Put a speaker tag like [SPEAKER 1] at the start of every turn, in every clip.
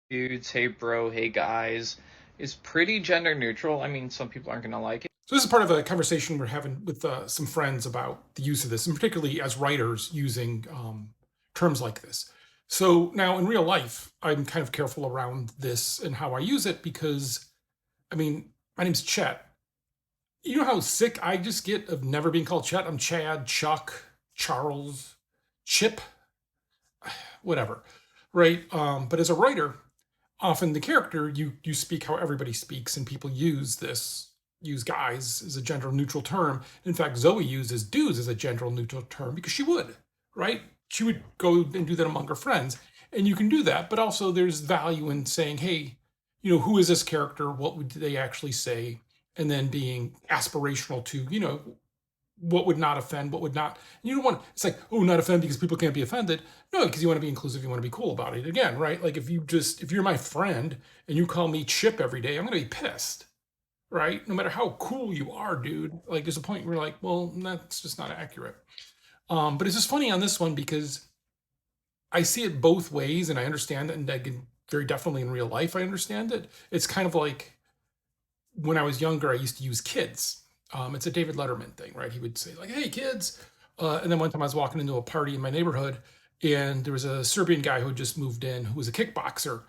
[SPEAKER 1] dudes, hey bro, hey guys is pretty gender neutral. I mean, some people aren't going to like it.
[SPEAKER 2] So this is part of a conversation we're having with some friends about the use of this, and particularly as writers using terms like this. So now in real life, I'm kind of careful around this and how I use it because, I mean, my name's Chet. You know how sick I just get of never being called Chet? I'm Chad, Chuck, Charles, Chip, whatever, right? But as a writer, often the character you speak how everybody speaks, and people use guys as a gender neutral term. In fact, Zoe uses dudes as a gender neutral term because she would, right? She would go and do that among her friends, and you can do that. But also, there's value in saying, hey, who is this character? What would they actually say? And then being aspirational to, what would not offend, what would not. And you don't want, it's like, oh, not offend because people can't be offended. No, because you want to be inclusive, you want to be cool about it. Again, right? Like if you're my friend and you call me Chip every day, I'm going to be pissed, right? No matter how cool you are, dude. Like there's a point where you're like, well, that's just not accurate. But it's just funny on this one because I see it both ways and I understand it. And I can very definitely in real life, I understand it. It's kind of like when I was younger, I used to use kids. It's a David Letterman thing, right? He would say like, "Hey, kids," and then one time I was walking into a party in my neighborhood, and there was a Serbian guy who had just moved in, who was a kickboxer,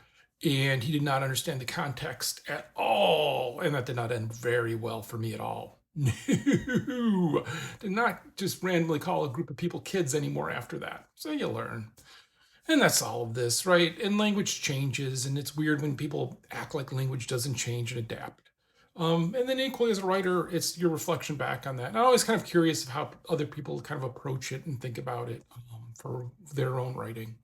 [SPEAKER 2] and he did not understand the context at all, and that did not end very well for me at all. No, did not just randomly call a group of people kids anymore after that. So you learn. And that's all of this, right? And language changes, and it's weird when people act like language doesn't change and adapt. And then equally as a writer, it's your reflection back on that. And I'm always kind of curious of how other people kind of approach it and think about it for their own writing.